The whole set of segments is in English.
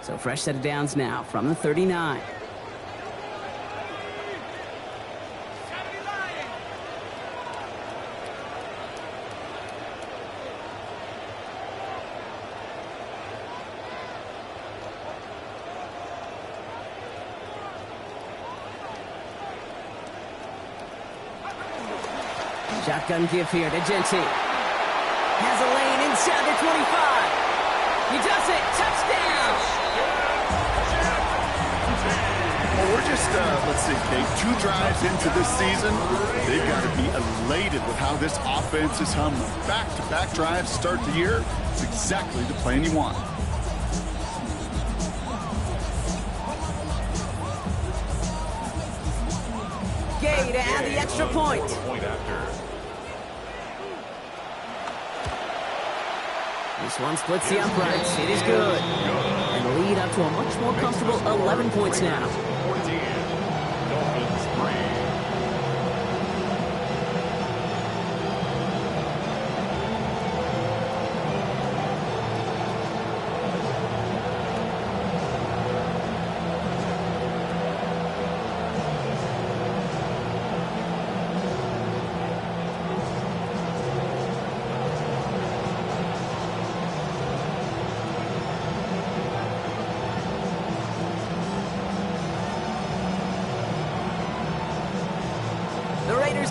So fresh set of downs now from the 39. Shotgun give here to Genty. Has a lane inside the 25. He does it. Touchdown. Well, we're just, let's see, Dave, 2 drives into this season. They've got to be elated with how this offense is humming. Back-to-back drives to start the year. It's exactly the plan you want. Gay to add the extra point. This one splits the uprights. It is good. And the lead up to a much more comfortable 11 points now.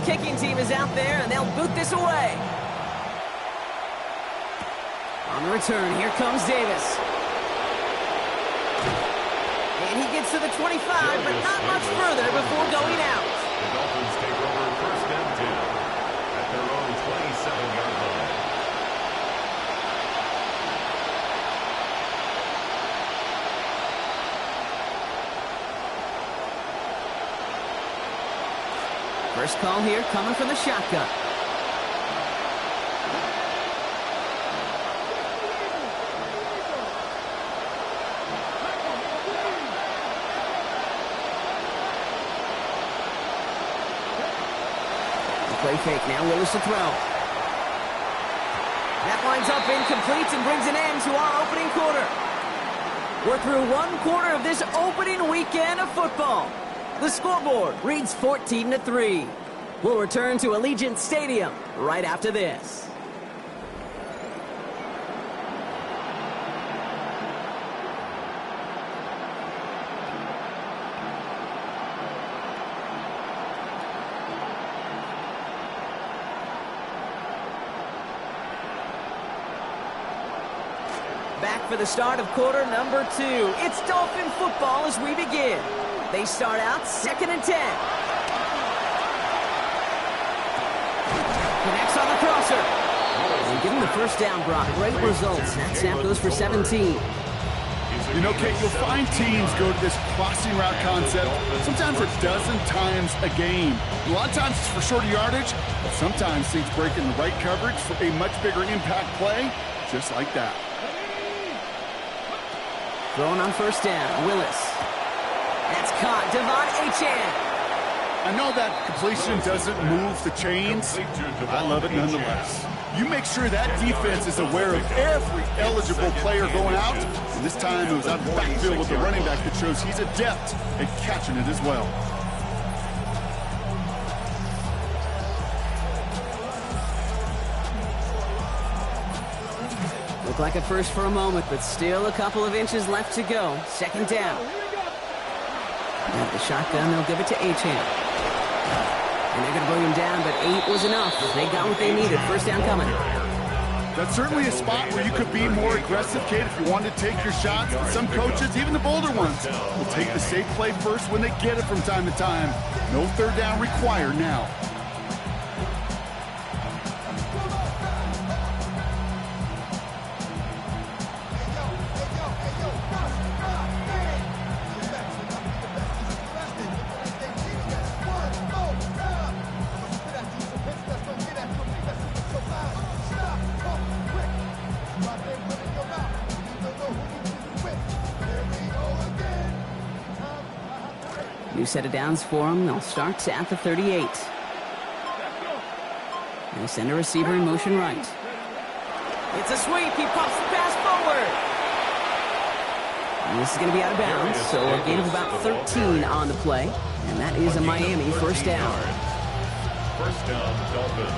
Kicking team is out there, and they'll boot this away. On the return, here comes Davis. And he gets to the 25, but not much further before going out. The Dolphins take over first and 10 at their own 27-yard line. First call here coming from the shotgun. The play fake now, Willis to throw. That winds up incomplete and brings an end to our opening quarter. We're through 1 quarter of this opening weekend of football. The scoreboard reads 14-3. We'll return to Allegiant Stadium right after this. Back for the start of quarter number 2. It's Dolphin football as we begin. They start out 2nd and 10. Connects on the crosser. And give him the first down, Brock. Great results. That snap goes for 17. You know, Kate, you'll find teams go to this crossing route concept sometimes a dozen times a game. A lot of times it's for shorter yardage, but sometimes things break in the right coverage for a much bigger impact play, just like that. Throwing on first down, Willis. That's caught. Devon Achane. I know that completion doesn't move the chains. I love it nonetheless. You make sure that defense is aware of every eligible player going out. And this time it was out of the backfield with the running back that shows he's adept at catching it as well. Looked like a first for a moment, but still a couple of inches left to go. 2nd down. At the shotgun, they'll give it to Achane. And they're going to bring him down, but 8 was enough. They got what they needed. First down coming. That's certainly a spot where you could be more aggressive, Kate, if you wanted to take your shots. But some coaches, even the bolder ones, will take the safe play first when they get it from time to time. No 3rd down required now. New set of downs for them. They'll start at the 38. They send a receiver in motion right. It's a sweep. He pops the pass forward. And this is going to be out of bounds, so a gain of about 13 on the play. And that is a Miami first down. First down, Dolphins.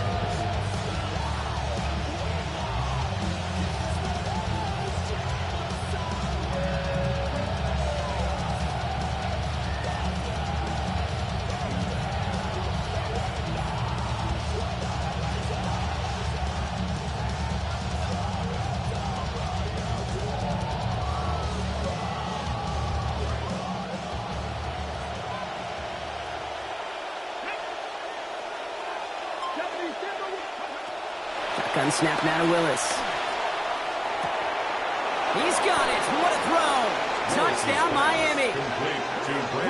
Shotgun snap now to Willis. He's got it. What a throw. Touchdown, Miami.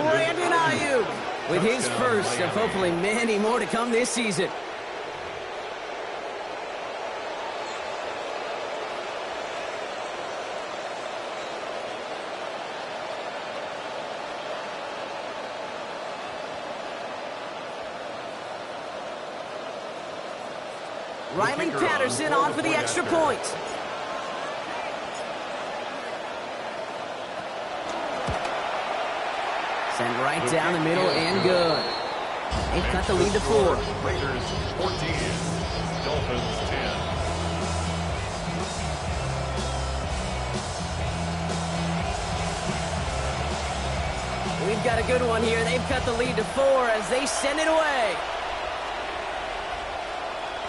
Brandon Ayuk with his first of hopefully many more to come this season. Ryland Patterson on for the extra point. Sent right down the middle and good. They've cut the lead to 4. Raiders 14, Dolphins 10. We've got a good one here. They've cut the lead to 4 as they send it away.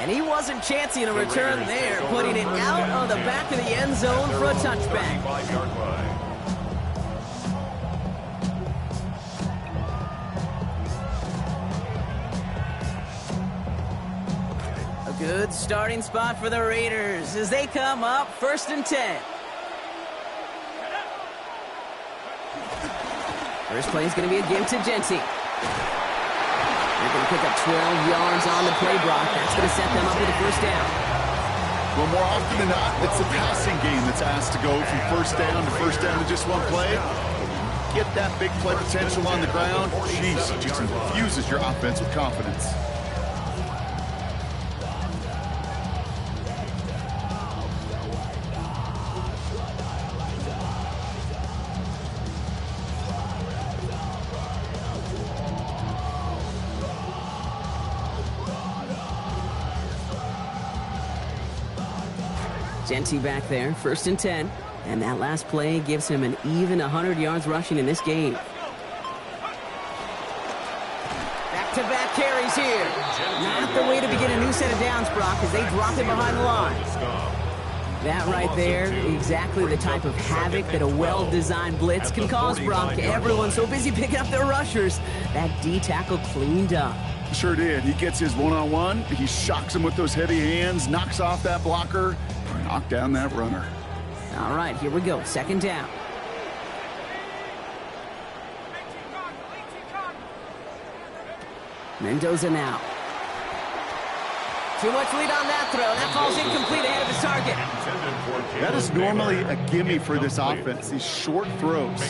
And he wasn't chancing a return there, putting it out on the back of the end zone for a touchback. 35-yard line. A good starting spot for the Raiders as they come up 1st and 10. First play is going to be a give to Genty. They're going to pick up 12 yards on the play, Brock. That's going to set them up with a first down. Well, more often than not, it's the passing game that's asked to go from first down to just one play. Get that big play potential on the ground. Jeez, it just infuses your offense with confidence. Genty back there, 1st and 10. And that last play gives him an even 100 yards rushing in this game. Back-to-back carries here. Not the way to begin a new set of downs, Brock, as they drop it behind the line. That right there, exactly the type of havoc that a well-designed blitz can cause, Brock. Everyone's so busy picking up their rushers. That D-tackle cleaned up. Sure did. He gets his one-on-one. He shocks him with those heavy hands, knocks off that blocker, knock down that runner. All right, here we go. 2nd down. Mendoza now. Too much lead on that throw. That falls incomplete ahead of his target. That is normally a gimme for this offense, these short throws.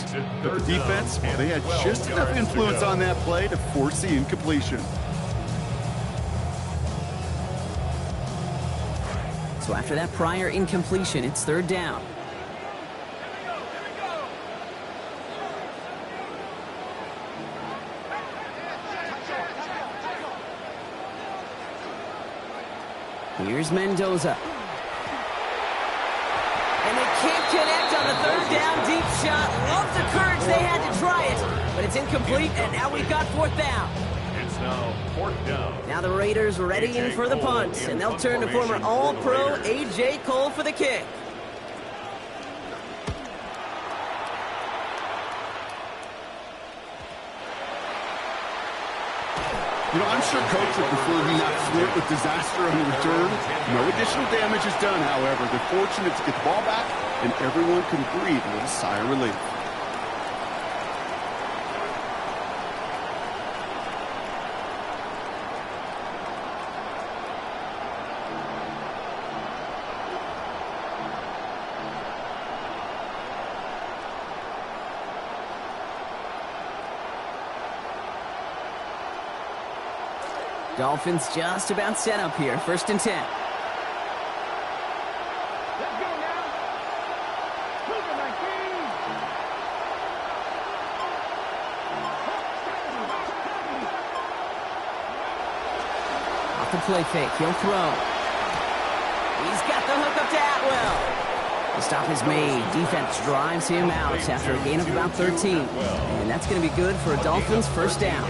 But the defense, well, they had just enough influence on that play to force the incompletion. So after that prior incompletion, it's 3rd down. Here's Mendoza. And they can't connect on the 3rd down deep shot. Love the courage they had to try it, but it's incomplete, and now we've got 4th down. It's now 4th down. Now the Raiders ready in for the punt, and they'll turn to former All-Pro A.J. Cole for the kick. You know, I'm sure Coach would prefer me not flirt with disaster on the return. No additional damage is done, however. They're fortunate to get the ball back, and everyone can breathe with a sigh of relief. Dolphins just about set up here. 1st and 10. Let's go now. Super 19. Off the play fake. He'll throw. He's got the hook up to Atwell. The stop is made. Defense drives him out after a gain of about 13. And that's going to be good for a Dolphins first down.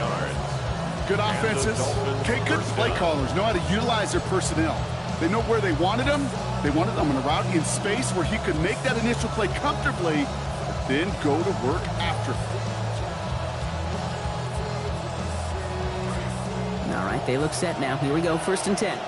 Good offenses. Okay, good play callers know how to utilize their personnel. They know where they wanted him. They wanted him on a route in space where he could make that initial play comfortably, but then go to work after. All right, they look set now. Here we go, 1st and 10.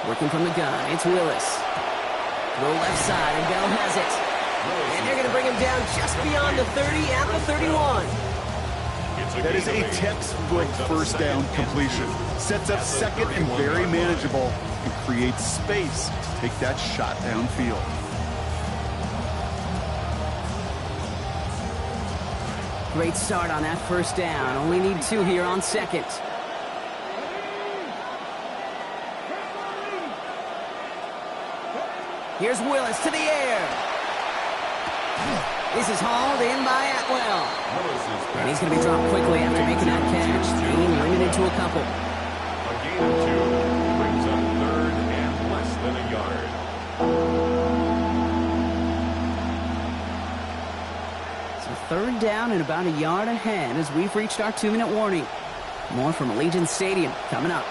Working from the gun, it's Willis. Throw left side, and Bell has it. And they're going to bring him down just beyond the 30 at the 31. That is a textbook first down completion. Sets up second and very manageable and creates space to take that shot downfield. Great start on that first down. Only need 2 here on 2nd. Here's Willis to the air. This is hauled in by Atwell. And he's going to be dropped quickly after making that catch. Being limited to a couple. A gain of 2 brings up 3rd and less than a yard. So 3rd down and about a yard ahead as we've reached our 2-minute warning. More from Allegiant Stadium coming up.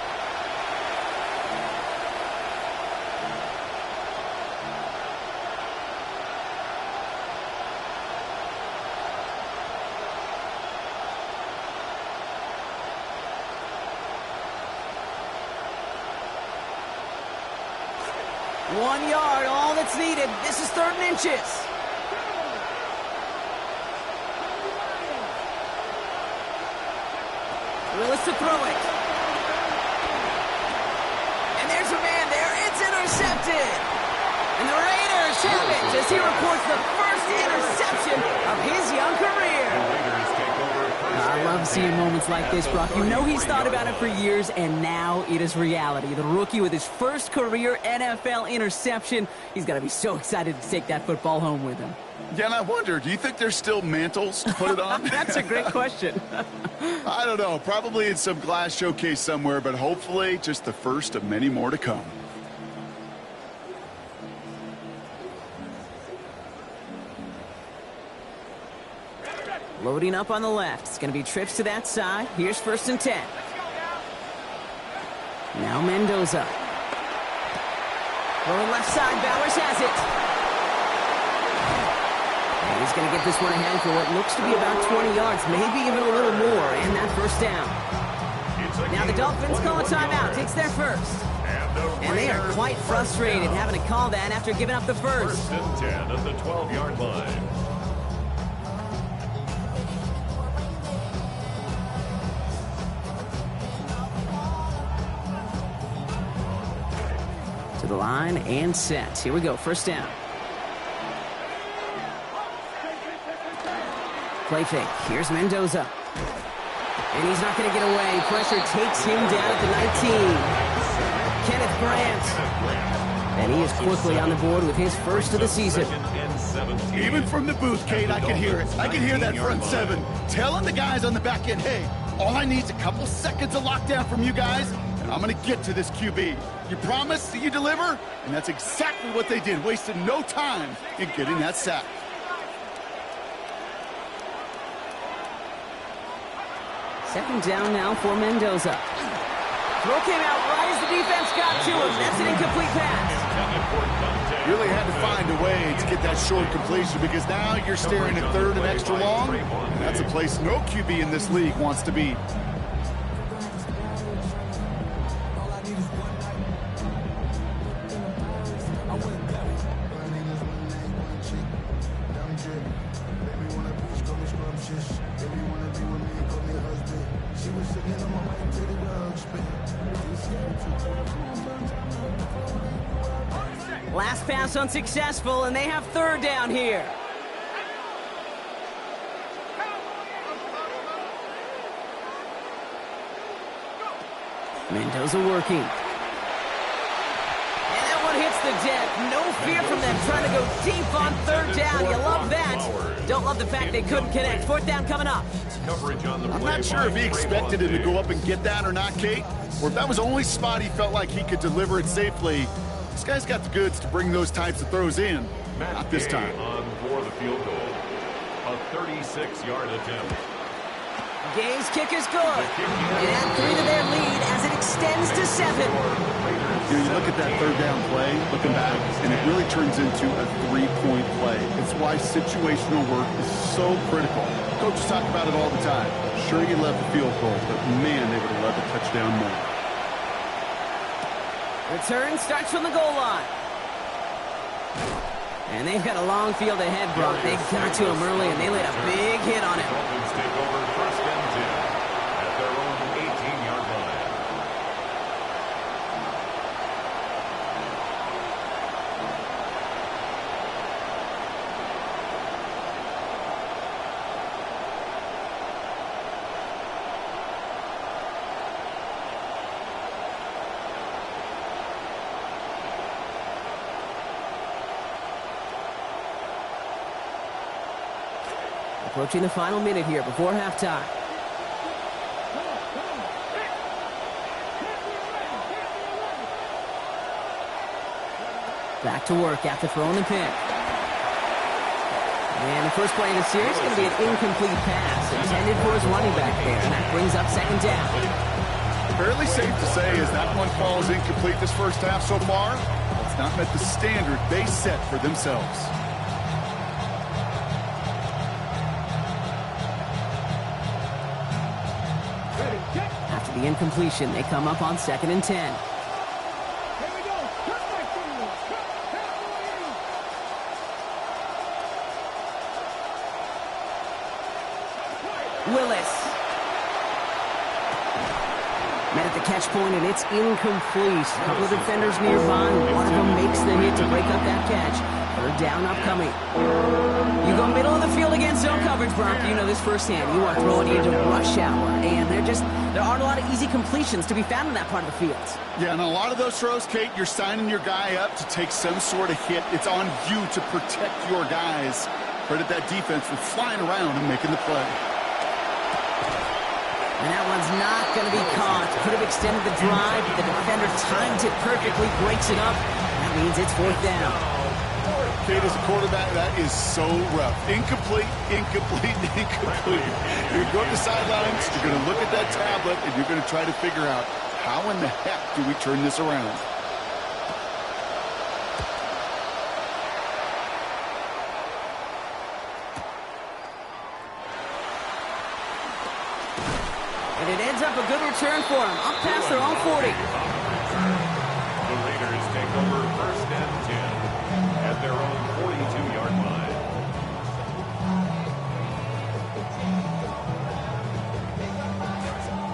One yard, all that's needed. This is 3rd and inches. Willis to throw it. And there's a man there. It's intercepted. And the Raiders have it as he reports the first interception of his young career. I love seeing moments like this, Brock. You know he's thought about it for years, and now it is reality. The rookie with his first career NFL interception. He's got to be so excited to take that football home with him. Yeah, and I wonder, do you think there's still mantles to put it on? That's a great question. I don't know. Probably in some glass showcase somewhere, but hopefully just the first of many more to come. Loading up on the left. It's going to be trips to that side. Here's 1st and 10. Now Mendoza. Rolling left side. Bowers has it. And he's going to get this one ahead for what looks to be about 20 yards, maybe even a little more in that first down. Now the Dolphins call a timeout. Takes their first. And they are quite frustrated having to call that after giving up the first. 1st and 10 at the 12-yard line. To the line and set. Here we go. 1st down. Play fake. Here's Mendoza. And he's not going to get away. Pressure takes him down at the 19. Kenneth Grant. And he is quickly on the board with his first of the season. Even from the booth, Kate, I can hear it. I can hear that front 7 telling the guys on the back end, hey, all I need is a couple seconds of lockdown from you guys, and I'm going to get to this QB. You promise that you deliver? And that's exactly what they did, wasted no time in getting that sack. Second down now for Mendoza. Throw came out right as the defense got to him. That's an incomplete pass. Really had to find a way to get that short completion because now you're staring at 3rd and extra long. And that's a place no QB in this league wants to be. Last pass unsuccessful, and they have 3rd down here. Mendoza working. And that foot hits the deck. No fear from them trying to go deep on third down. You love that. Don't love the fact they couldn't connect. Fourth down coming up. I'm not sure if he expected him to go up and get that or not, Kate, or if that was the only spot he felt like he could deliver it safely. This guy's got the goods to bring those types of throws in. Not this time. On for the field goal. A 36-yard attempt. Game's kick is good. And 3 to their lead as it extends to 7. You look at that third down play, looking back, and it really turns into a 3-point play. It's why situational work is so critical. Coaches talk about it all the time. Sure, you love the field goal, but man, they would have loved a touchdown more. Return starts from the goal line. And they've got a long field ahead, Brock. They got to him early, and they laid a big hit on him. Dolphins take over first and 10 at their own 18-yard line. Approaching the final minute here before halftime. Back to work after throwing the pick. And the first play of the series is going to be an incomplete pass intended for his running back there, and that brings up second down. Fairly safe to say as that one falls incomplete this first half so far, it's not met the standard they set for themselves. After the incompletion, they come up on 2nd and 10. Willis. Met at the catch point, and it's incomplete. A couple of defenders nearby. One of them makes the hit to break up that catch. Third down upcoming. You go middle of the field against zone coverage, Brock. You know this firsthand. You are throwing into rush hour, and there aren't a lot of easy completions to be found in that part of the field. Yeah, and a lot of those throws, Kate, you're signing your guy up to take some sort of hit. It's on you to protect your guys. Credit that defense for flying around and making the play. And that one's not going to be caught. Could have extended the drive, but the defender timed it perfectly, breaks it up. That means it's fourth down. Kate, as a quarterback, that is so rough. Incomplete, incomplete, incomplete. You're going to the sidelines, you're going to look at that tablet, and you're going to try to figure out how in the heck do we turn this around. And it ends up a good return for him, up past their own 40. The Raiders take over first and 10 at their own 42-yard line.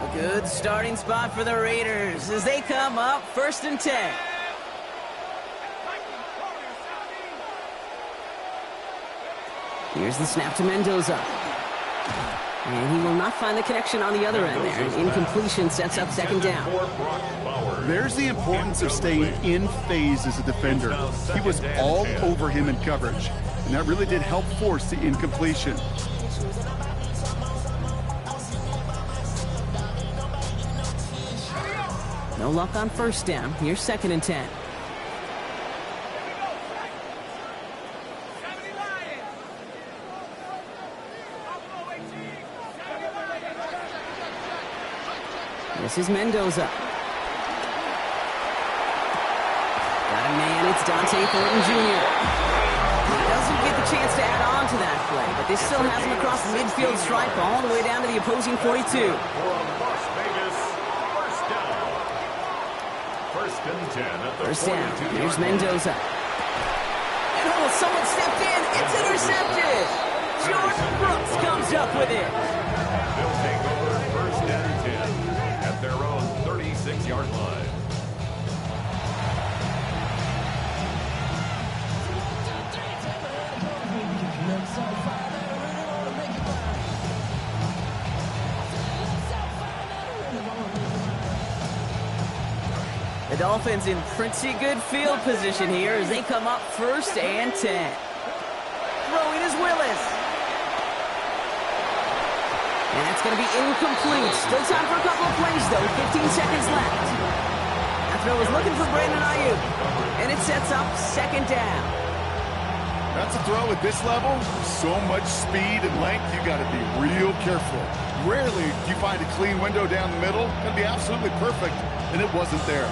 A good starting spot for the Raiders as they come up first and 10. Here's the snap to Mendoza. And he will not find the connection on the other end there. An incompletion sets up second down. There's the importance of staying in phase as a defender. He was all over him in coverage, and that really did help force the incompletion. No luck on first down. Here's 2nd and 10. This is Mendoza. Got a man, it's Dante Thornton Jr. He doesn't get the chance to add on to that play, but this still has him across the midfield stripe all the way down to the opposing 42. For Las Vegas, first down. First and 10 at the First down, 42. here's Mendoza. And someone stepped in, it's intercepted! Jordan Brooks comes up with it. They'll take over first and 10 at their own 36-yard line. The Dolphins in pretty good field position here as they come up 1st and 10. Throwing is Willis. And that's going to be incomplete. Still time for a couple of plays, though. 15 seconds left. That throw is looking for Brandon Ayuk. And it sets up 2nd down. That's a throw at this level. So much speed and length, you got to be real careful. Rarely do you find a clean window down the middle. It'd be absolutely perfect, and it wasn't there.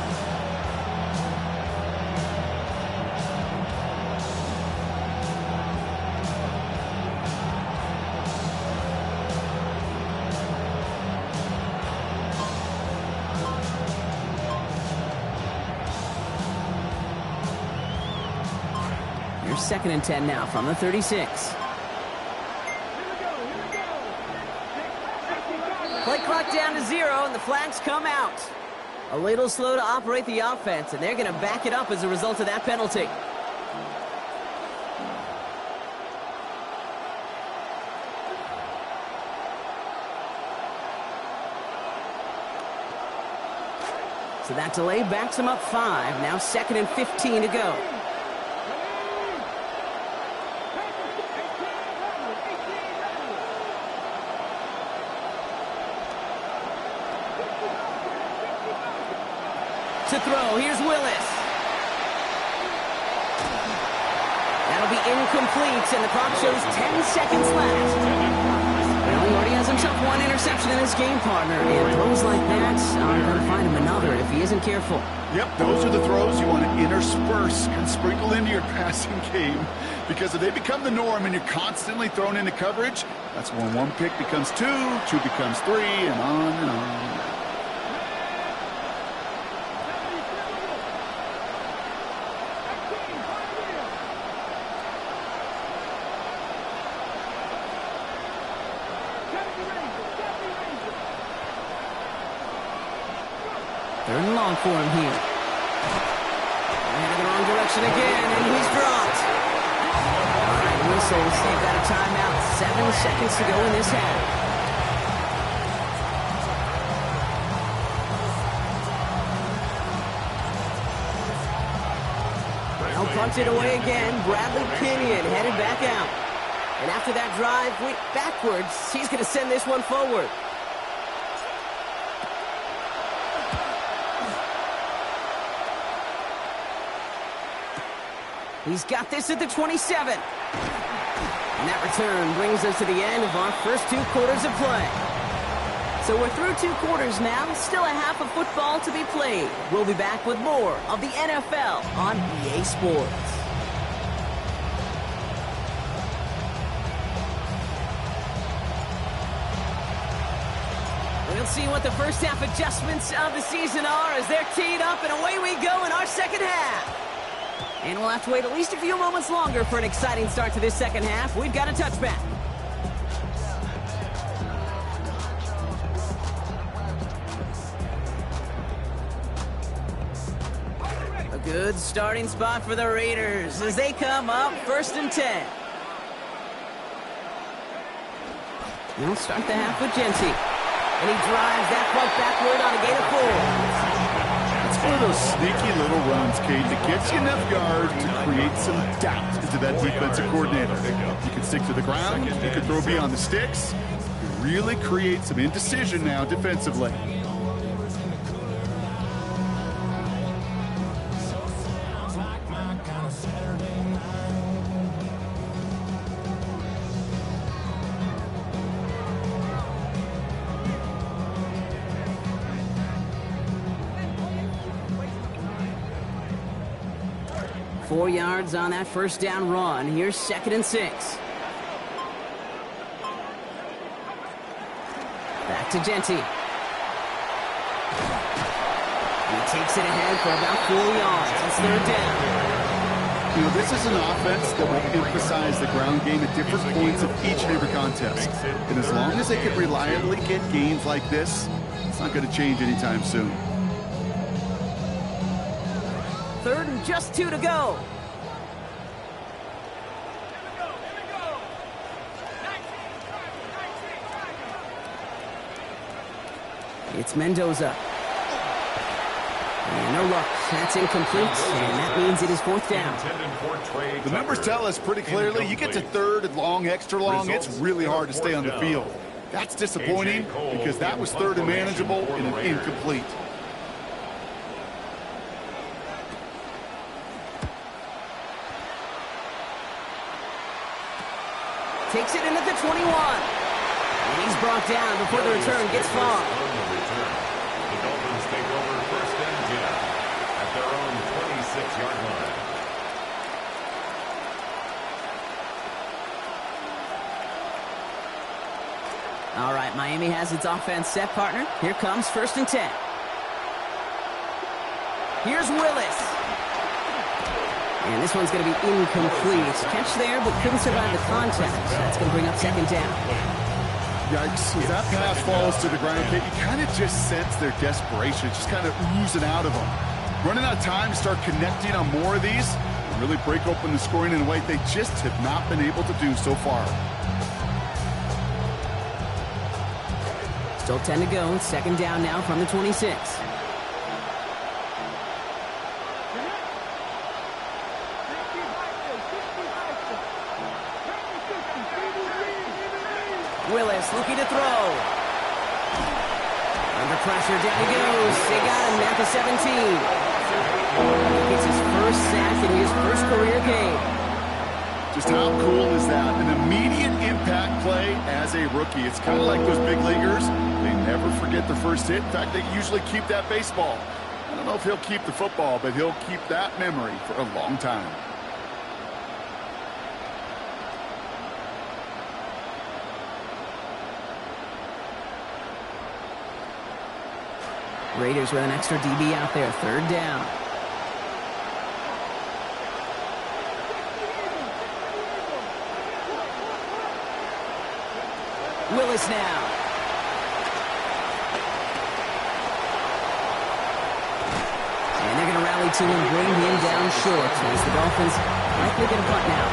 Here's 2nd and 10 now from the 36. Play clock down to 0, and the flags come out. A little slow to operate the offense, and they're going to back it up as a result of that penalty. So that delay backs them up 5. Now 2nd and 15 to go. To throw, here's Willis. That'll be incomplete, and the clock shows 10 seconds left. Well, he already has himself 1 interception in his game, partner, and throws like that are going to find him another if he isn't careful. Yep, those are the throws you want to intersperse and sprinkle into your passing game, because if they become the norm and you're constantly thrown into coverage, that's when 1 pick becomes 2, 2 becomes 3, and on and on. Third and long for him here. And in the wrong direction again, and he's dropped. All right, whistles. They've got a timeout. 7 seconds to go in this half. Now punted away again. Bradley Pinion headed back out. And after that drive went backwards, he's going to send this one forward. He's got this at the 27. And that return brings us to the end of our first 2 quarters of play. So we're through 2 quarters now. Still a half of football to be played. We'll be back with more of the NFL on EA Sports. We'll see what the first half adjustments of the season are as they're teed up, and away we go in our second half. And we'll have to wait at least a few moments longer for an exciting start to this second half. We've got a touchback. A good starting spot for the Raiders as they come up 1st and 10. They'll start the half with Genty. And he drives that punt backward on a gain of 4. It's one of those sneaky little runs, Kate, that gets you enough yard to create some doubt into that defensive coordinator. You can stick to the ground, you can throw beyond the sticks. You really create some indecision now defensively. 4 yards on that first down run. Here's 2nd and 6. Back to Genty. He takes it ahead for about 4 yards. It's 3rd down. You know, this is an offense that will emphasize the ground game at different points of each and every contest. And as long as they can reliably get gains like this, it's not going to change anytime soon. 3rd and just 2 to go. It's Mendoza. And no luck. That's incomplete, and that means it is fourth down. The numbers tell us pretty clearly, you get to third and long, extra long, it's really hard to stay on the field. That's disappointing because that was third and manageable and an incomplete. Takes it in at the 21. And he's brought down before the return gets far. The Dolphins take over first and 10 at their own 26-yard line. All right, Miami has its offense set, partner. Here comes first and 10. Here's Willis. And this one's going to be incomplete. Catch there, but couldn't survive the contact. That's going to bring up second down. Yikes, as that pass falls to the ground, you kind of just sense their desperation. It's just kind of oozing out of them. Running out of time to start connecting on more of these and really break open the scoring in a way they just have not been able to do so far. Still 10 to go. Second down now from the 26. Willis looking to throw. Under pressure, down he goes. They got him at the 17. He gets his first sack in his first career game. Just how cool is that? An immediate impact play as a rookie. It's kind of like those big leaguers. They never forget the first hit. In fact, they usually keep that baseball. I don't know if he'll keep the football, but he'll keep that memory for a long time. Raiders with an extra DB out there. Third down. Willis now. And they're going to rally to him, bring him down short as the Dolphins likely going to punt now.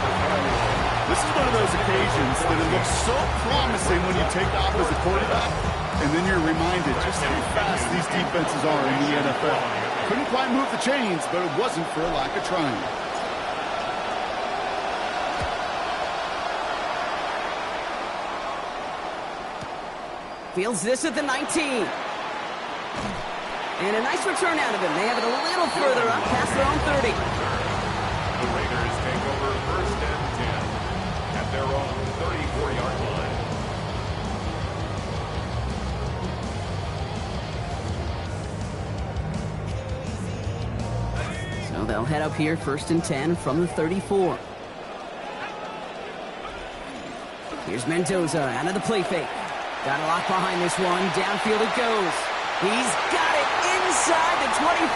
This is one of those occasions that it looks so promising when you take off as a quarterback, and then you're reminded just how fast these defenses are in the NFL. Couldn't quite move the chains, but it wasn't for a lack of trying. Fields this at the 19. And a nice return out of him. They have it a little further up past their own 30. The Raiders take over first and 10 at their own 34-yard line. So they'll head up here first and 10 from the 34. Here's Mendoza out of the play fake. Got a lock behind this one. Downfield it goes. He's got it inside the 25.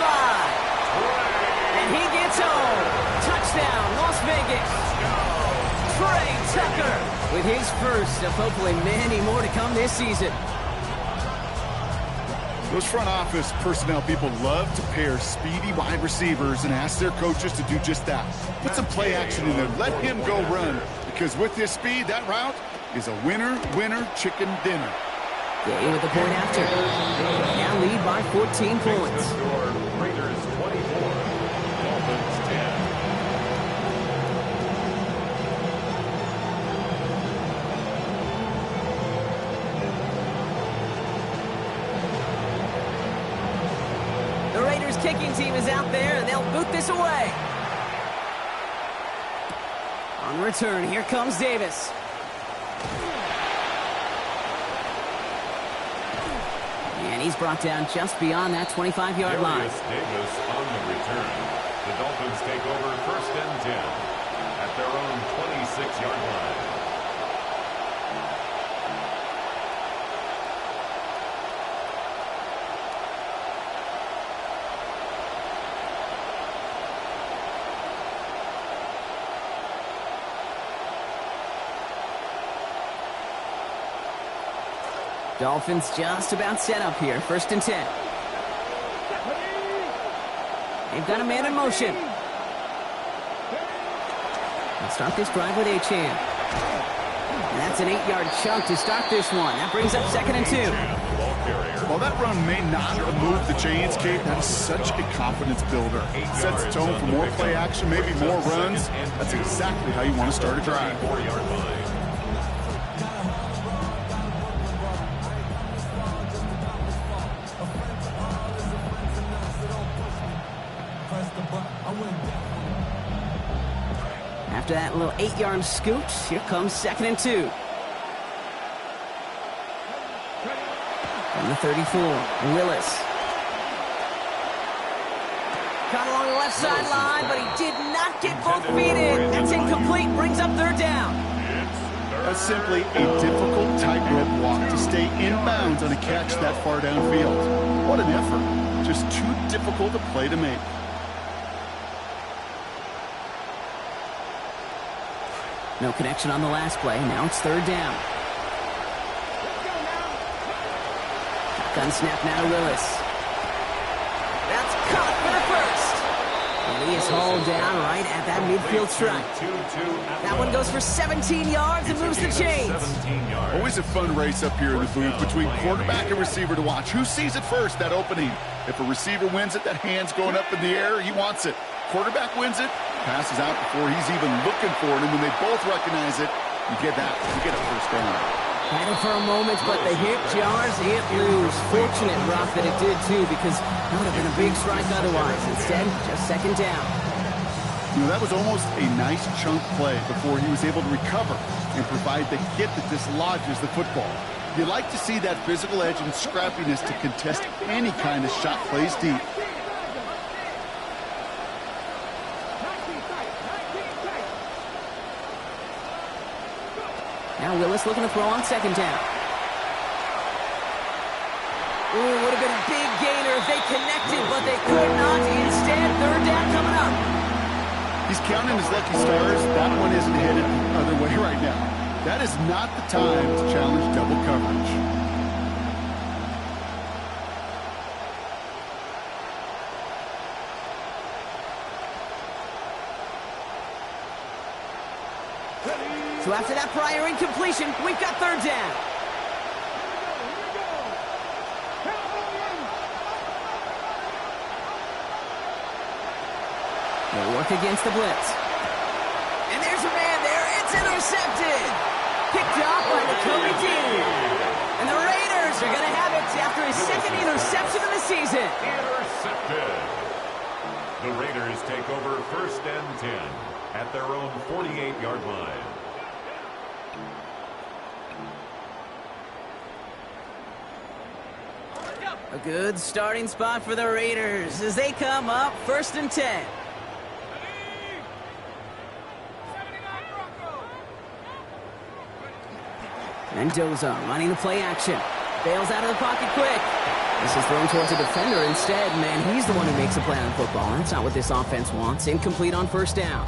And he gets home. Touchdown, Las Vegas. Trey Tucker with his first of hopefully many more to come this season. Those front office personnel people love to pair speedy wide receivers and ask their coaches to do just that. Put some play action in there. Let him go run. Because with his speed, that route is a winner, chicken dinner. Gay with the point after. Now lead by 14 points. Raiders 24, Dolphins 10. The Raiders kicking team is out there, and they'll boot this away. On return, here comes Davis. And he's brought down just beyond that 25-yard line. Davis on the return. The Dolphins take over first and 10 at their own 26-yard line. Dolphins just about set up here. First and 10. They've got a man in motion. They'll start this drive with Achane. And that's an 8-yard chunk to start this one. That brings up second and 2. While that run may not have moved the chains, Kate, that is such a confidence builder. Sets the tone for more play action, maybe more runs. That's exactly how you want to start a drive. After that little 8-yard scoot, here comes 2nd and 2. From the 34, Willis. Caught along the left sideline, but he did not get both feet in. That's incomplete, brings up 3rd down. That's simply a difficult tightrope walk to stay in bounds on a catch that far downfield. What an effort. Just too difficult a play to make. No connection on the last play. Now it's 3rd down. Gun snap now to Willis. That's caught for the 1st. And he is hauled down right at that midfield stripe. That one goes for 17 yards and moves the chains. Always a fun race up here in the booth between quarterback and receiver to watch. Who sees it first, that opening? If a receiver wins it, that hand's going up in the air. He wants it. Quarterback wins it, passes out before he's even looking for it. And when they both recognize it, you get that. You get a 1st down. Had it for a moment, but the hip jars it loose. Fortunate, Rock, that it did too, because that would have been a big strike otherwise. Instead, just 2nd down. You know, that was almost a nice chunk play before he was able to recover and provide the hit that dislodges the football. You like to see that physical edge and scrappiness to contest any kind of shot plays deep. Now Willis looking to throw on 2nd down. Ooh, would have been a big gainer if they connected, but they could not. Instead, 3rd down coming up. He's counting his lucky stars. That one isn't headed the other way right now. That is not the time to challenge double coverage. So after that prior incompletion, we've got 3rd down. They'll work against the blitz. And there's a man there. It's intercepted. Picked off by the Kobe team. And the Raiders are going to have it after his 2nd interception of the season. Intercepted. The Raiders take over 1st and 10 at their own 48-yard line. A good starting spot for the Raiders as they come up 1st and 10. Mendoza running the play action. Bails out of the pocket quick. This is thrown towards a defender instead. Man, he's the one who makes a play on football. That's not what this offense wants. Incomplete on 1st down.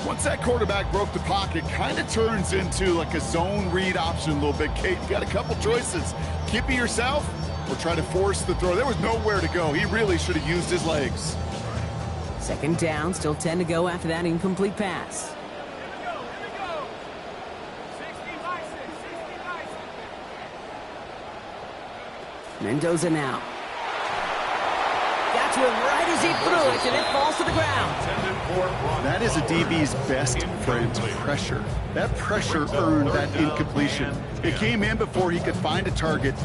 Once that quarterback broke the pocket, kind of turns into like a zone read option a little bit. Kate, you got a couple choices. Keep it yourself or try to force the throw. There was nowhere to go. He really should have used his legs. 2nd down, still 10 to go after that incomplete pass. Mendoza now. Got to him right as he threw it, and it falls to the ground. That is a DB's best friend, pressure. That pressure earned that incompletion. It came in before he could find a target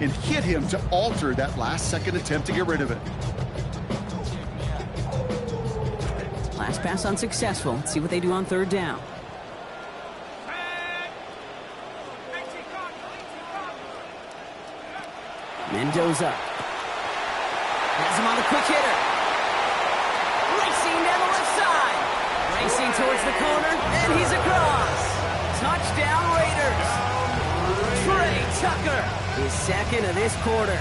and hit him to alter that last-second attempt to get rid of it. Last pass unsuccessful. Let's see what they do on 3rd down. Mendoza. Has him on the quick hitter. Racing down the left side. Racing towards the corner, and he's across. Touchdown Raiders. Trey Tucker, his 2nd of this quarter.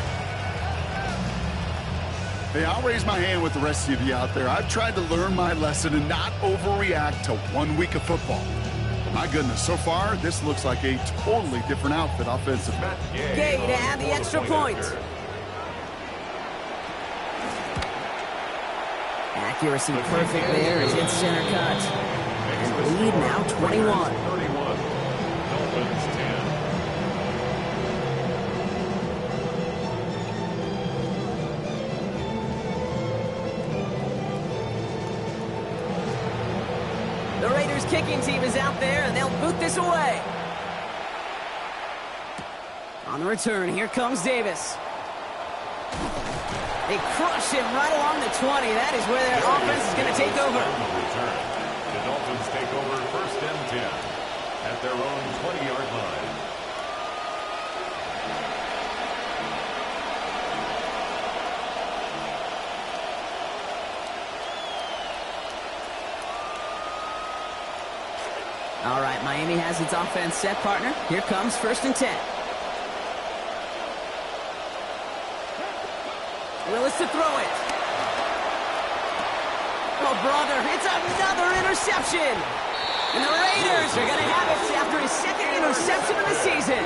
Hey, I'll raise my hand with the rest of you out there. I've tried to learn my lesson and not overreact to 1 week of football. My goodness, so far, this looks like a totally different outfit offensively. Gay to add the extra point. Accuracy perfect there as it's center cut. And the lead now 21. Dolphins 10. Raiders kicking team is out there, and they'll boot this away. On the return, here comes Davis. They crush him right along the 20. That is where their offense is going to take over. The Dolphins take over 1st and 10 at their own 20-yard line. All right, Miami has its offense set, partner. Here comes 1st and 10. Willis to throw it. Oh, brother, it's another interception. And the Raiders are going to have it after his 2nd interception of the season.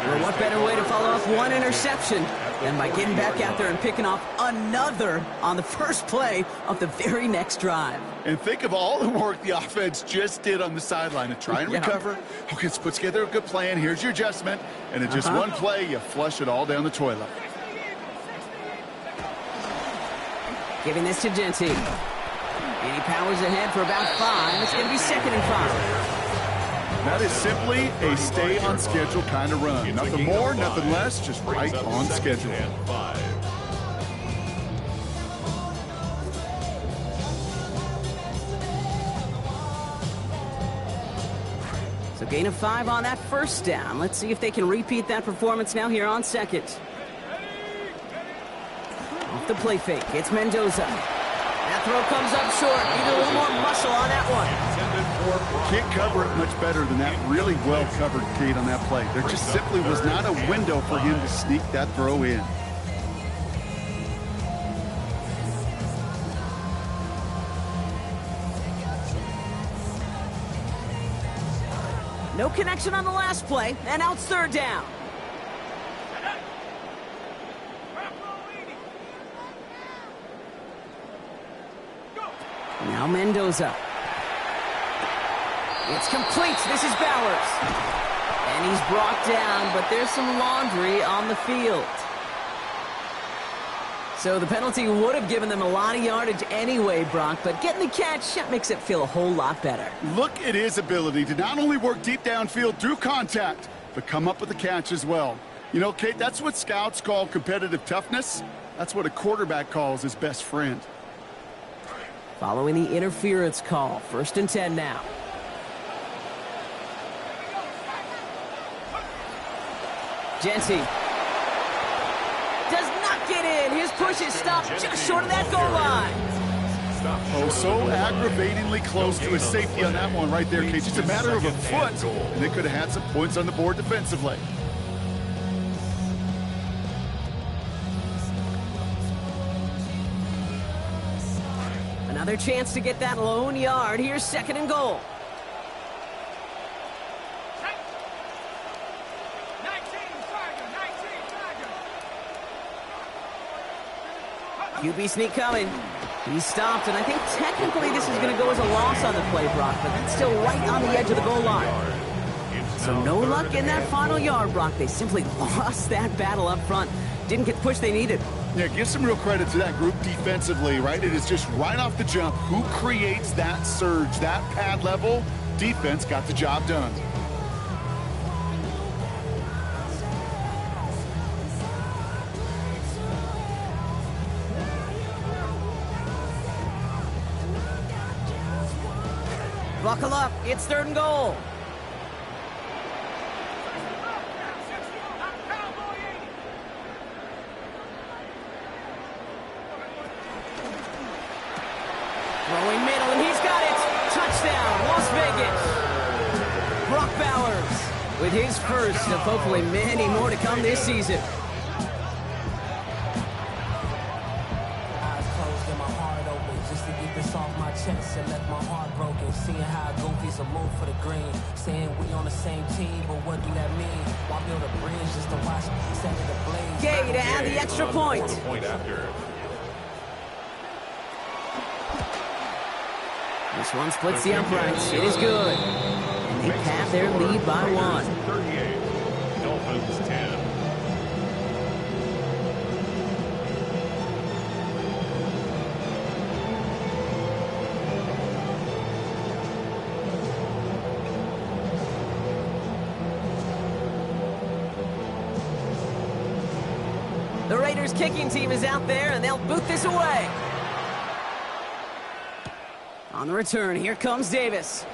Well, what better way to follow up one interception than by getting back out there and picking off another on the first play of the very next drive. And think of all the work the offense just did on the sideline to try and recover. Okay, let's put together a good plan. Here's your adjustment. And in just one play, you flush it all down the toilet. Giving this to Genty. And he powers ahead for about 5. It's going to be 2nd and 5. That is simply a stay-on-schedule kind of run. Nothing more, nothing less, just right on schedule. So gain of 5 on that 1st down. Let's see if they can repeat that performance now here on 2nd. Off the play fake, it's Mendoza. That throw comes up short. Need a little more muscle on that one. Can't cover it much better than that really well-covered Kate on that play. There just simply was not a window for him to sneak that throw in. No connection on the last play, and now it's 3rd down. Now Mendoza. It's complete. This is Bowers. And he's brought down, but there's some laundry on the field. So the penalty would have given them a lot of yardage anyway, Brock, but getting the catch, that makes it feel a whole lot better. Look at his ability to not only work deep downfield through contact, but come up with the catch as well. You know, Kate, that's what scouts call competitive toughness. That's what a quarterback calls his best friend. Following the interference call, 1st and 10 now. Genty does not get in. His push is stopped just short of that goal line. Oh, so aggravatingly close to his safety on that one right there, Kate. Just a matter of a foot, and they could have had some points on the board defensively. Another chance to get that lone yard. Here's 2nd and goal. QB sneak coming. He's stopped, and I think technically this is going to go as a loss on the play, Brock, but that's still right on the edge of the goal line. So no luck in that final yard, Brock. They simply lost that battle up front. Didn't get the push they needed. Yeah, give some real credit to that group defensively, right? It is just right off the jump. Who creates that surge, that pad level? Defense got the job done. Buckle up. It's 3rd and goal. Throwing middle, and he's got it. Touchdown, Las Vegas. Brock Bowers with his first of hopefully many more to come this season. Eyes closed and my heart open just to get this off my chest and left my heart broken. Seeing how Goofy's a move for the green. Saying we on the same team, but what do that mean? Why build a bridge just to watch set of the blaze? Gay to add the extra point. This one splits the uprights. It is good. And they have their lead by 1. 38. Dolphins 10. The Raiders kicking team is out there, and they'll boot this away. On the return, here comes Davis.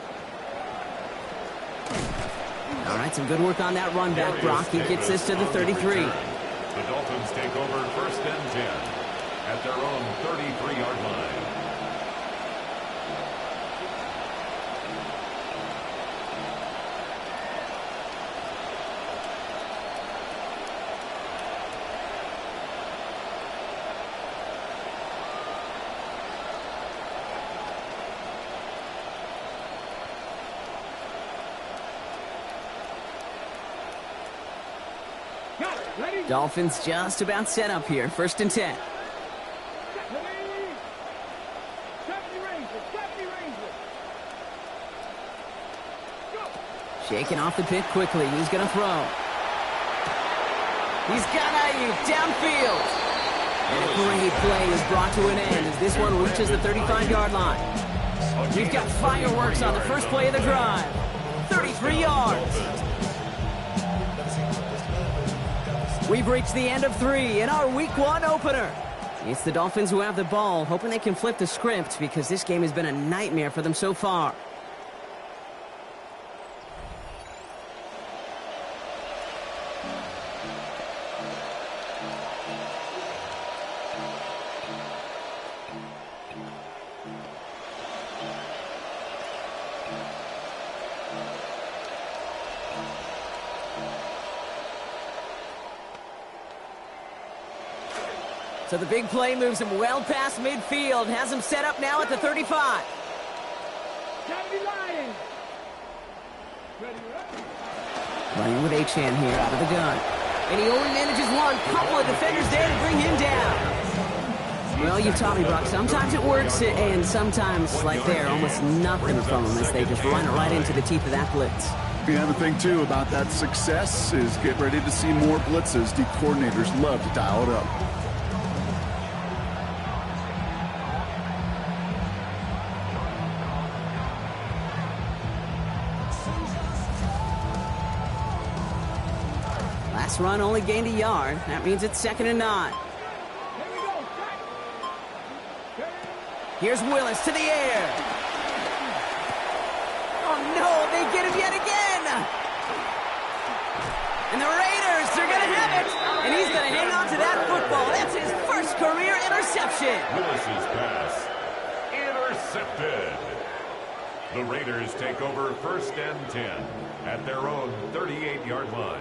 All right, some good work on that run back, Brock. He gets this to the 33. The Dolphins take over 1st and 10 at their own 33-yard line. Dolphins just about set up here. 1st and 10. Shaking off the pick quickly. He's going to throw. He's got Ayuk downfield. And a great play is brought to an end as this one reaches the 35-yard line. We've got fireworks on the first play of the drive. 33 yards. We've reached the end of 3 in our Week 1 opener. It's the Dolphins who have the ball, hoping they can flip the script because this game has been a nightmare for them so far. So the big play moves him well past midfield, has him set up now at the 35. Running with Achane here out of the gun. And he only manages one. Couple of defenders there to bring him down. Well, you taught me, Brock. Sometimes it works, and sometimes, like there, almost nothing from them as they just run it right into the teeth of that blitz. The other thing, too, about that success is get ready to see more blitzes. The coordinators love to dial it up. Last run only gained a yard. That means it's 2nd and 9. Here's Willis to the air. Oh, no, they get him yet again. And the Raiders are going to have it. And he's going to hang on to that football. That's his first career interception. Willis's pass intercepted. The Raiders take over 1st and 10 at their own 38-yard line.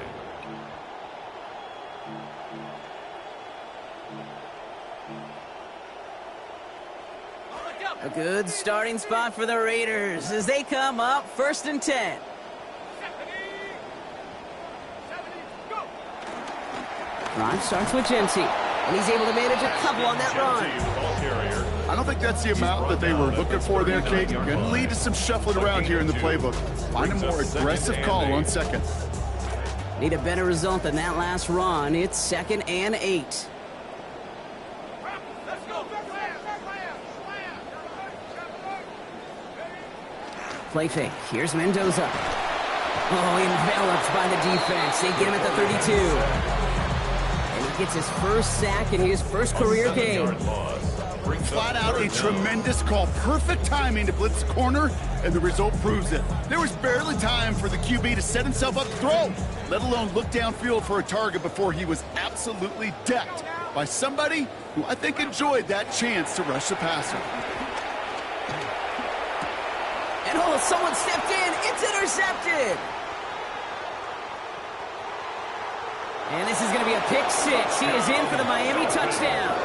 A good starting spot for the Raiders as they come up 1st and 10. Drive starts with Genty, and he's able to manage a couple on that run. I don't think that's the amount that they were looking for there, Kate. Going to lead to some shuffling around here in the playbook. Find a more aggressive call on 2nd. Need a better result than that last run. It's 2nd and 8. Play fake. Here's Mendoza. Oh, enveloped by the defense. They get him at the 32. And he gets his first sack in his first career game. Flat out a tremendous call. Perfect timing to blitz the corner, and the result proves it. There was barely time for the QB to set himself up to throw, let alone look downfield for a target before he was absolutely decked by somebody who I think enjoyed that chance to rush the passer. And oh, someone stepped in. It's intercepted. And this is going to be a pick 6. He is in for the Miami touchdown.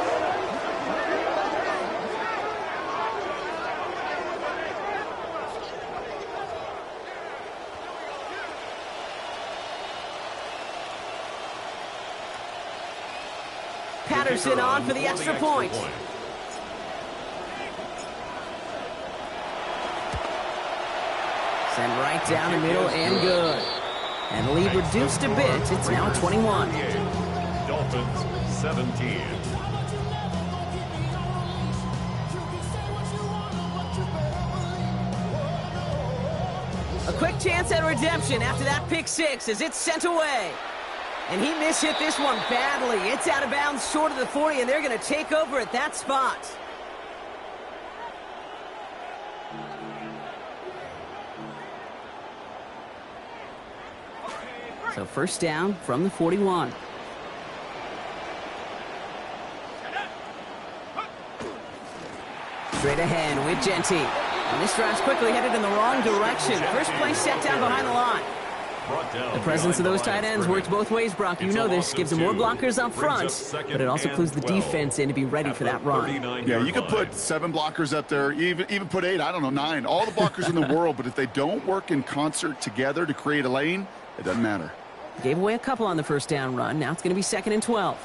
Patterson on for the extra point. Send right down the middle and good. And the lead reduced a bit. It's now 21. Dolphins 17. A quick chance at redemption after that pick 6 as it's sent away. And he mishit this one badly. It's out of bounds short of the 40, and they're going to take over at that spot. So first down from the 41. Straight ahead with Genty. And this drive's quickly headed in the wrong direction. First play set down behind the line. The presence of those tight ends works both ways, Brock. You know this. Gives them more blockers up front, but it also clues the defense in to be ready for that run. Yeah, you could put 7 blockers up there, even put 8, I don't know, 9. All the blockers in the world, but if they don't work in concert together to create a lane, it doesn't matter. Gave away a couple on the first down run. Now it's going to be 2nd and 12.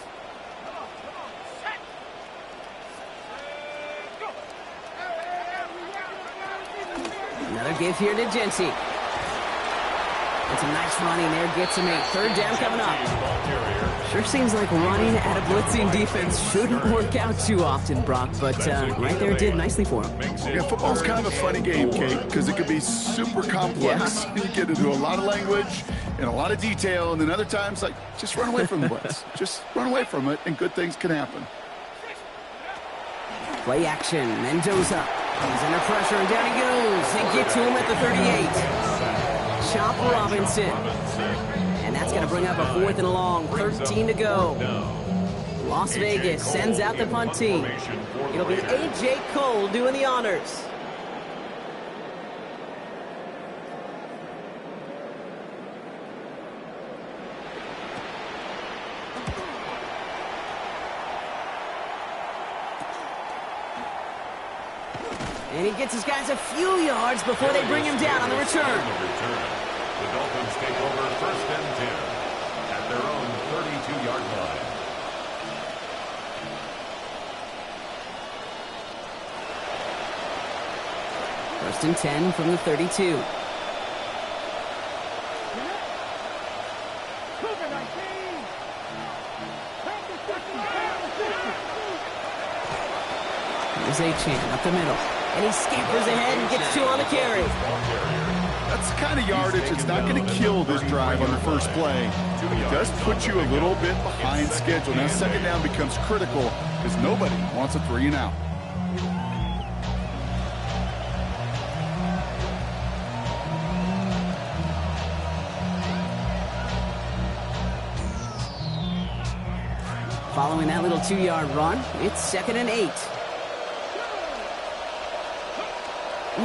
Another give here to Genty. And some nice running there. Gets him a 3rd down coming up. Sure seems like running at a blitzing defense shouldn't work out too often, Brock, but right there did nicely for him. Yeah, football's kind of a funny game, Kate, because it could be super complex. Yeah. You get into a lot of language and a lot of detail, and then other times, like, just run away from the blitz. Just run away from it, and good things can happen. Play action. Mendoza. He's under pressure, and down he goes. They get to him at the 38. Chop Robinson. And that's going to bring up a 4th and long. 13 to go. Las Vegas sends out the punt team. It'll be A.J. Cole doing the honors. And he gets his guys a few yards before they bring him down on the return. The Dolphins take over 1st and 10 at their own 32-yard line. First and 10 from the 32. Here's A-Chan up the middle. And he scampers ahead and gets 2 on the carry. That's the kind of yardage that's not going to kill this drive on the first play. It does put you a little bit behind schedule. Now 2nd down becomes critical because nobody wants a 3 and out. Following that little 2-yard run, it's 2nd and 8.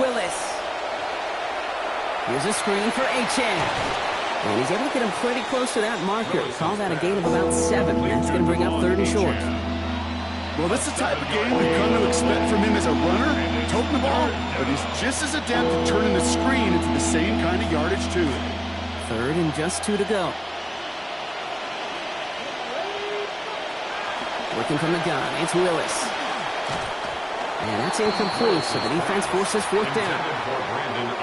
Willis. Here's a screen for A-Chan. And he's able to get him pretty close to that marker. Call that a gain of about 7. That's going to bring up 3rd and short. Well, this is the type of game we've come to expect from him as a runner, toting the ball, but he's just as adept at turning the screen into the same kind of yardage, too. 3rd and just 2 to go. Working from the gun, it's Willis. And that's incomplete, so the defense forces 4th down.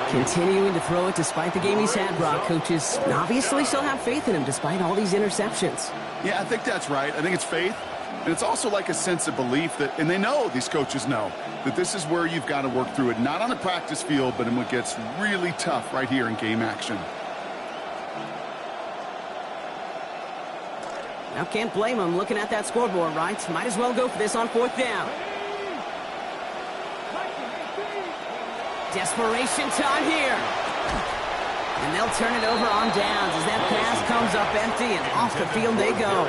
Continuing to throw it despite the game he's had, Brock. Coaches obviously still have faith in him despite all these interceptions. Yeah, I think that's right. I think it's faith. And it's also like a sense of belief that, and they know, these coaches know, that this is where you've got to work through it. Not on the practice field, but in what gets really tough right here in game action. Now can't blame him looking at that scoreboard, right? Might as well go for this on 4th down. Desperation time here. And they'll turn it over on downs as that pass comes up empty and off the field they go.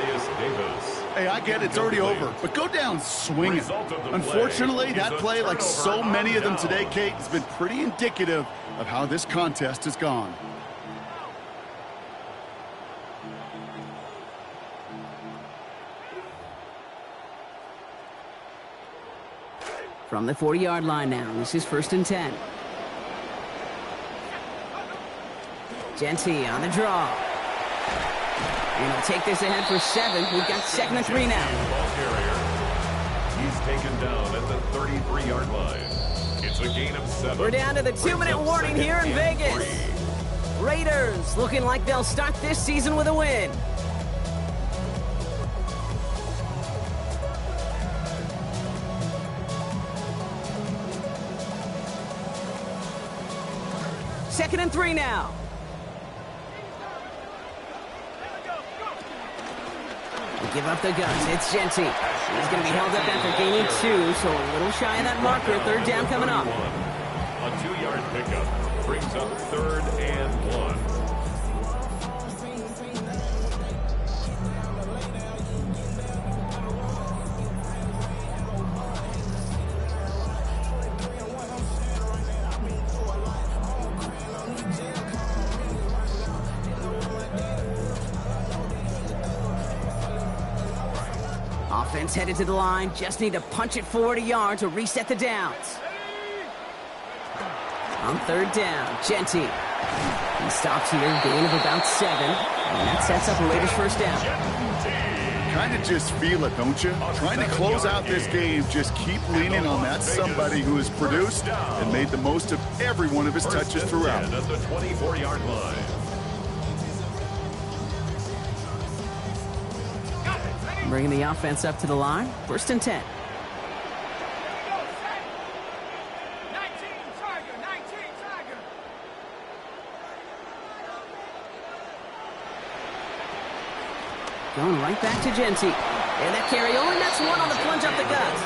Hey, I get it, it's already over, but go down swinging. Unfortunately, that play, like so many of them today, Kate, has been pretty indicative of how this contest has gone. From the 40-yard line now, this is 1st and 10. Genty on the draw. And he'll take this ahead for 7. We've got 2nd and 3 now. He's taken down at the 33-yard line. It's a gain of 7. We're down to the 2-minute warning here in Vegas. Raiders looking like they'll start this season with a win. Second and 3 now. give up the guns. It's Genty. He's going to be held up after gaining 2, so a little shy of that marker. Third down coming up. A 2-yard pickup brings up 3rd and 1. Offense headed to the line. Just need to punch it forward a yard to reset the downs. On 3rd down, Genty. He stops here, gain of about 7. And that sets up a Raiders first down. Kind of just feel it, don't you? Trying to close out this game, just keep leaning on that somebody who has produced and made the most of every one of his touches throughout. At the 24-yard line. Bringing the offense up to the line. 1st and 10. Going right back to Genty. And that carry only nets 1 on the plunge up the gut.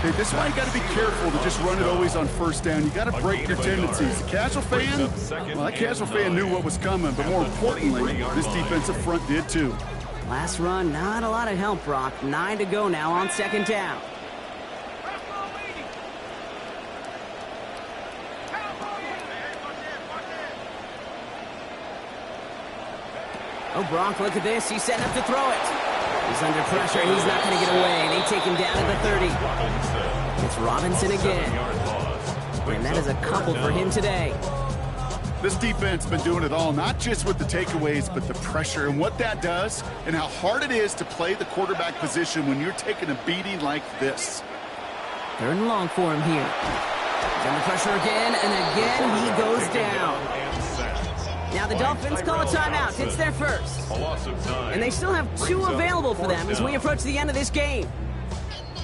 Okay, this is why you got to be careful to just run it always on 1st down. You got to break your tendencies. The casual fan, well, that casual fan knew what was coming, but more importantly, this defensive front did too. Last run, not a lot of help, Brock. 9 to go now on 2nd down. Oh, Brock, look at this. He's setting up to throw it. He's under pressure, and he's not going to get away. They take him down at the 30. It's Robinson again. And that is a couple for him today. This defense has been doing it all, not just with the takeaways, but the pressure and what that does and how hard it is to play the quarterback position when you're taking a beating like this. 3rd and long for him here. He's under pressure again, and again he goes down. Now the Dolphins call a timeout. It's their first. And they still have 2 available for them as we approach the end of this game.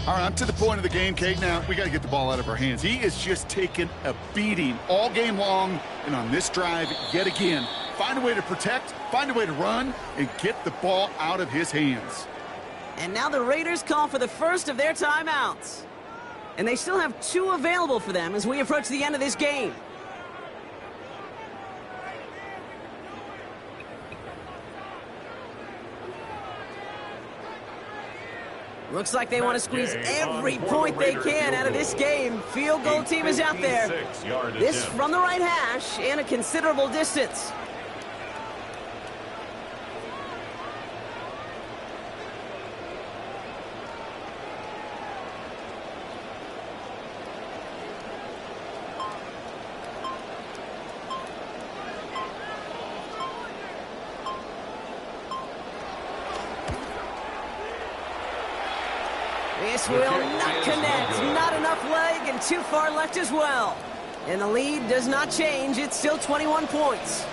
All right, I'm to the point of the game, Kate. Now, we got to get the ball out of our hands. He is just taking a beating all game long, and on this drive, yet again, find a way to protect, find a way to run, and get the ball out of his hands. And now the Raiders call for the first of their timeouts. And they still have 2 available for them as we approach the end of this game. Looks like they want to squeeze every point they can out of this game. Field goal team is out there. This from the right hash and a considerable distance. This will not connect. Not enough leg and too far left as well. And the lead does not change. It's still 21 points.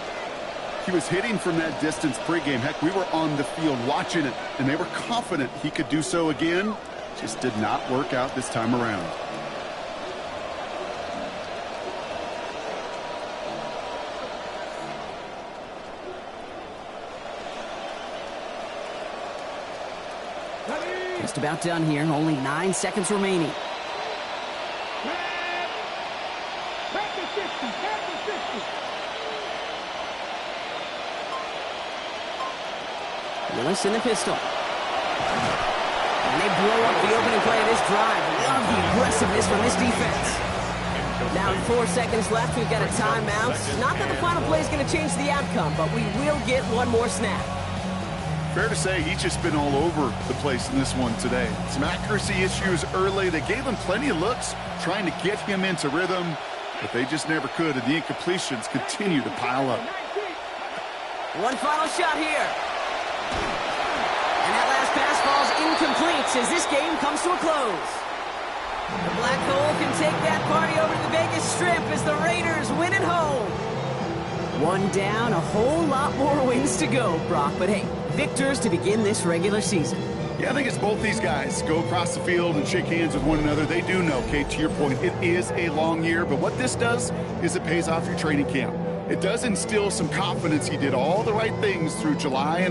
He was hitting from that distance pregame. Heck, we were on the field watching it, and they were confident he could do so again. Just did not work out this time around. Just about done here. Only 9 seconds remaining. Willis in the pistol. And they blow up the opening play of this drive. Love the aggressiveness from this defense. Now 4 seconds left. We've got a timeout. Not that the final play is going to change the outcome, but we will get one more snap. Fair to say he's just been all over the place in this one today. Some accuracy issues early. They gave him plenty of looks trying to get him into rhythm, but they just never could, and the incompletions continue to pile up. One final shot here. And that last pass falls incomplete as this game comes to a close. The Black Hole can take that party over to the Vegas Strip as the Raiders win at home. One down, a whole lot more wins to go, Brock. But hey, victors to begin this regular season. Yeah, I think it's both these guys go across the field and shake hands with one another. They do know, Kate, to your point, it is a long year. But what this does is it pays off your training camp. It does instill some confidence. He did all the right things through July and